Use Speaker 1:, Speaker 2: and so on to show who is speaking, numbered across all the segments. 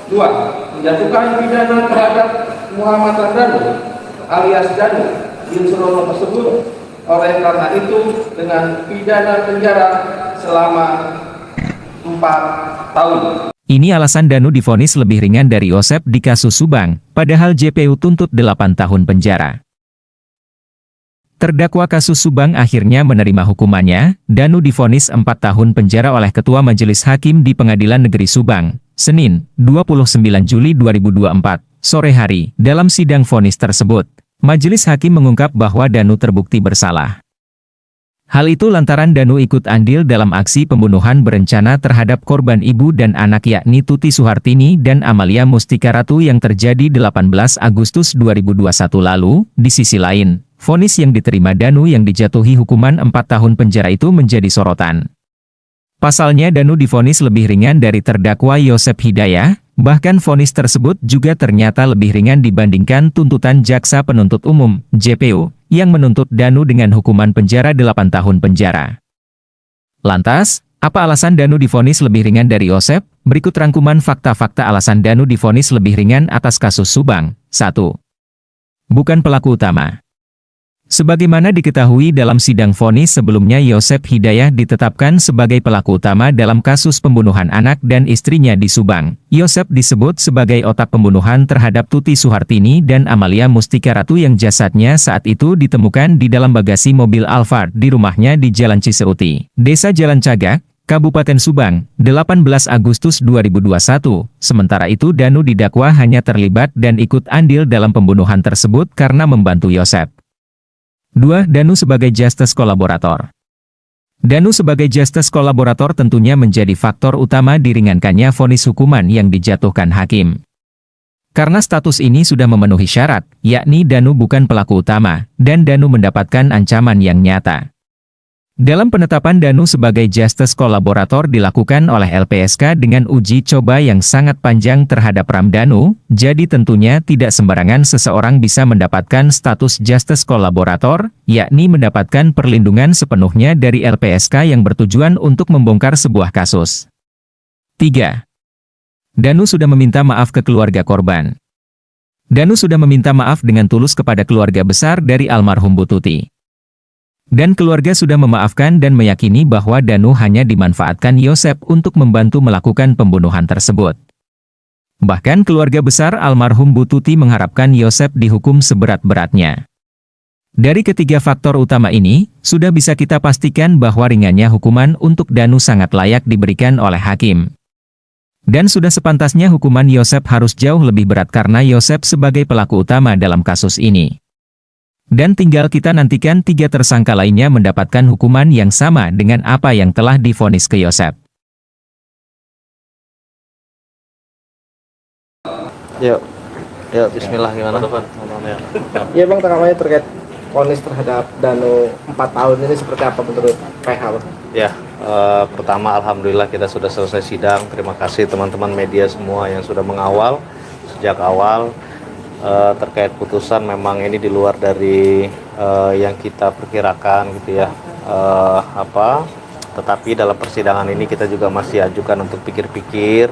Speaker 1: Dua, menjatuhkan pidana terhadap Muhammad Ramdhanu alias Danu bin Surono tersebut oleh karena itu dengan pidana penjara selama 4 tahun.
Speaker 2: Ini alasan Danu divonis lebih ringan dari Yosep di kasus Subang, padahal JPU tuntut 8 tahun penjara. Terdakwa kasus Subang akhirnya menerima hukumannya. Danu divonis 4 tahun penjara oleh Ketua Majelis Hakim di Pengadilan Negeri Subang, Senin, 29 Juli 2024, sore hari. Dalam sidang vonis tersebut, Majelis Hakim mengungkap bahwa Danu terbukti bersalah. Hal itu lantaran Danu ikut andil dalam aksi pembunuhan berencana terhadap korban ibu dan anak yakni Tuti Suhartini dan Amalia Mustika Ratu yang terjadi 18 Agustus 2021 lalu. Di sisi lain, vonis yang diterima Danu yang dijatuhi hukuman 4 tahun penjara itu menjadi sorotan. Pasalnya Danu divonis lebih ringan dari terdakwa Yosep Hidayah, bahkan vonis tersebut juga ternyata lebih ringan dibandingkan tuntutan Jaksa Penuntut Umum, JPU, yang menuntut Danu dengan hukuman penjara 8 tahun penjara. Lantas, apa alasan Danu divonis lebih ringan dari Yosep? Berikut rangkuman fakta-fakta alasan Danu divonis lebih ringan atas kasus Subang. 1. Bukan pelaku utama. Sebagaimana diketahui dalam sidang vonis sebelumnya, Yosep Hidayah ditetapkan sebagai pelaku utama dalam kasus pembunuhan anak dan istrinya di Subang. Yosep disebut sebagai otak pembunuhan terhadap Tuti Suhartini dan Amalia Mustika Ratu yang jasadnya saat itu ditemukan di dalam bagasi mobil Alphard di rumahnya di Jalan Ciseuti, Desa Jalan Cagak, Kabupaten Subang, 18 Agustus 2021. Sementara itu Danu didakwa hanya terlibat dan ikut andil dalam pembunuhan tersebut karena membantu Yosep. 2. Danu sebagai justice kolaborator. Danu sebagai justice kolaborator tentunya menjadi faktor utama diringankannya vonis hukuman yang dijatuhkan hakim. Karena status ini sudah memenuhi syarat, yakni Danu bukan pelaku utama, dan Danu mendapatkan ancaman yang nyata. Dalam penetapan Danu sebagai justice kolaborator dilakukan oleh LPSK dengan uji coba yang sangat panjang terhadap Ramdhanu, jadi tentunya tidak sembarangan seseorang bisa mendapatkan status justice kolaborator, yakni mendapatkan perlindungan sepenuhnya dari LPSK yang bertujuan untuk membongkar sebuah kasus. 3. Danu sudah meminta maaf ke keluarga korban. Danu sudah meminta maaf dengan tulus kepada keluarga besar dari almarhum Bu Tuti. Dan keluarga sudah memaafkan dan meyakini bahwa Danu hanya dimanfaatkan Yosep untuk membantu melakukan pembunuhan tersebut. Bahkan keluarga besar almarhum Bu Tuti mengharapkan Yosep dihukum seberat-beratnya. Dari ketiga faktor utama ini, sudah bisa kita pastikan bahwa ringannya hukuman untuk Danu sangat layak diberikan oleh hakim. Dan sudah sepantasnya hukuman Yosep harus jauh lebih berat karena Yosep sebagai pelaku utama dalam kasus ini. Dan tinggal kita nantikan 3 tersangka lainnya mendapatkan hukuman yang sama dengan apa yang telah divonis ke Yosep.
Speaker 3: Yuk, bismillah, gimana Tovan?
Speaker 4: Iya Bang, tanggapannya terkait vonis terhadap Danu 4 tahun ini seperti apa menurut PH Bang?
Speaker 3: Ya, pertama alhamdulillah kita sudah selesai sidang. Terima kasih teman-teman media semua yang sudah mengawal sejak awal. Terkait putusan memang ini di luar dari yang kita perkirakan gitu ya, tetapi dalam persidangan ini kita juga masih ajukan untuk pikir-pikir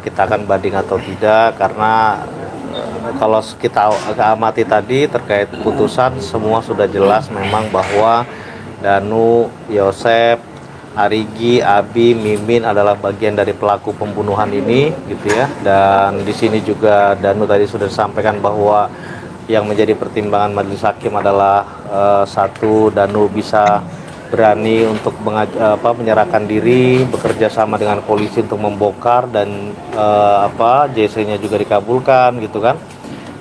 Speaker 3: kita akan banding atau tidak, karena kalau kita amati tadi terkait putusan semua sudah jelas memang bahwa Danu, Yosep, Arigi, Abi, Mimin adalah bagian dari pelaku pembunuhan ini gitu ya. Dan di sini juga Danu tadi sudah disampaikan bahwa yang menjadi pertimbangan majelis hakim adalah satu, Danu bisa berani untuk menyerahkan diri, bekerja sama dengan polisi untuk membongkar, dan JC-nya juga dikabulkan gitu kan.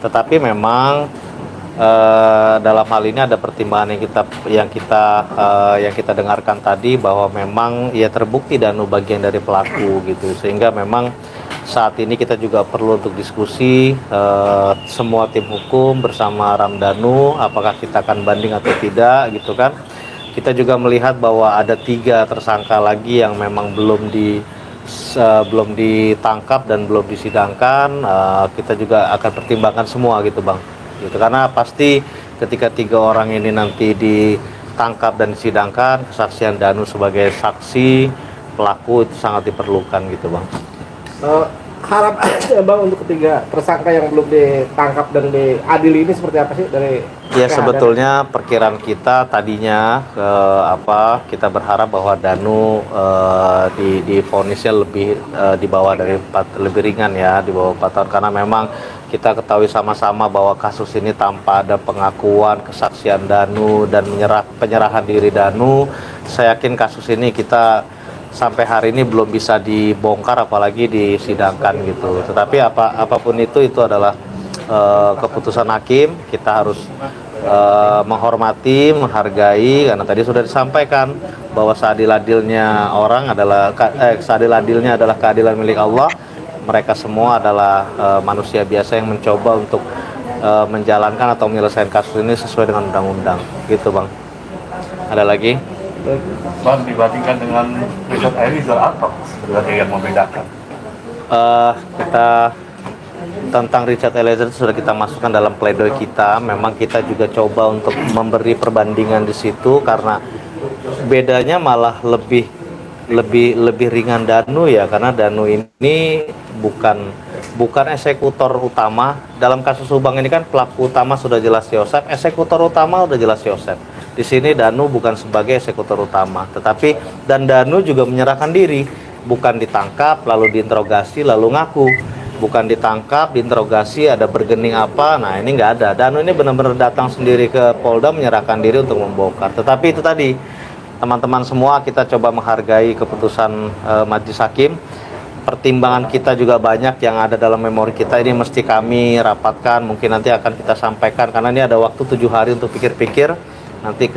Speaker 3: Tetapi memang dalam hal ini ada pertimbangan yang kita dengarkan tadi, bahwa memang ya terbukti Danu bagian dari pelaku gitu, sehingga memang saat ini kita juga perlu untuk diskusi semua tim hukum bersama Ramdhanu, apakah kita akan banding atau tidak gitu kan. Kita juga melihat bahwa ada 3 tersangka lagi yang memang belum ditangkap dan belum disidangkan. Kita juga akan pertimbangkan semua gitu Bang gitu, karena pasti ketika 3 orang ini nanti ditangkap dan disidangkan, kesaksian Danu sebagai saksi pelaku itu sangat diperlukan gitu Bang.
Speaker 4: harapannya Bang untuk ketiga tersangka yang belum ditangkap dan diadili ini seperti apa sih dari
Speaker 3: Ya
Speaker 4: PH
Speaker 3: sebetulnya perkiraan kita tadinya kita berharap bahwa Danu divonisnya lebih di bawah dari lebih ringan ya, di bawah 4 tahun, karena memang kita ketahui sama-sama bahwa kasus ini tanpa ada pengakuan, kesaksian Danu dan penyerahan diri Danu, saya yakin kasus ini kita sampai hari ini belum bisa dibongkar apalagi disidangkan gitu. Tetapi apapun itu adalah keputusan hakim. Kita harus menghormati, menghargai, karena tadi sudah disampaikan bahwa seadil-adilnya orang adalah seadil-adilnya adalah keadilan milik Allah. Mereka semua adalah manusia biasa yang mencoba untuk menjalankan atau menyelesaikan kasus ini sesuai dengan undang-undang gitu Bang. Ada lagi?
Speaker 5: Bang, dibandingkan dengan Richard Eliezer apa sebenarnya yang membedakan?
Speaker 3: Kita tentang Richard Eliezer sudah kita masukkan dalam pledoi kita. Memang kita juga coba untuk memberi perbandingan di situ karena bedanya malah lebih ringan Danu ya, karena Danu ini bukan eksekutor utama. Dalam kasus Subang ini kan pelaku utama sudah jelas Yosep, eksekutor utama sudah jelas Yosep. Di sini Danu bukan sebagai eksekutor utama, tetapi Danu juga menyerahkan diri, bukan ditangkap lalu diinterogasi lalu ngaku, bukan ditangkap diinterogasi ada bergening apa. Nah ini nggak ada. Danu ini benar-benar datang sendiri ke Polda menyerahkan diri untuk membongkar. Tetapi itu tadi teman-teman semua, kita coba menghargai keputusan majelis hakim. Pertimbangan kita juga banyak yang ada dalam memori kita, ini mesti kami rapatkan, mungkin nanti akan kita sampaikan karena ini ada waktu 7 hari untuk pikir-pikir. Nanti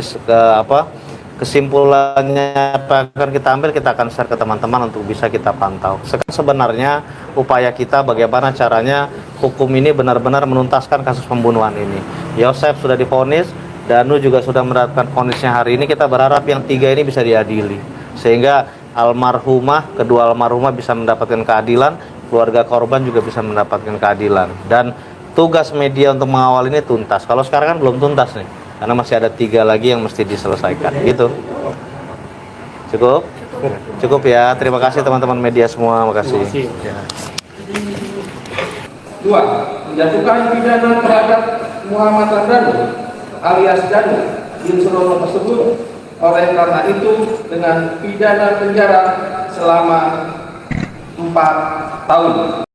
Speaker 3: kesimpulannya apa akan kita ambil, kita akan share ke teman-teman untuk bisa kita pantau. Sebenarnya upaya kita bagaimana caranya hukum ini benar-benar menuntaskan kasus pembunuhan ini. Yosep sudah divonis, Danu juga sudah mendapatkan vonisnya hari ini. Kita berharap yang 3 ini bisa diadili sehingga kedua almarhumah bisa mendapatkan keadilan, keluarga korban juga bisa mendapatkan keadilan, dan tugas media untuk mengawal ini tuntas. Kalau sekarang kan belum tuntas nih, karena masih ada 3 lagi yang mesti diselesaikan gitu. Cukup ya. Terima kasih teman-teman media semua. Makasih.
Speaker 1: 2. Menjatuhkan pidana terhadap Muhammad Danu alias Danu bin Surono tersebut, oleh karena itu dengan pidana penjara selama 4 tahun.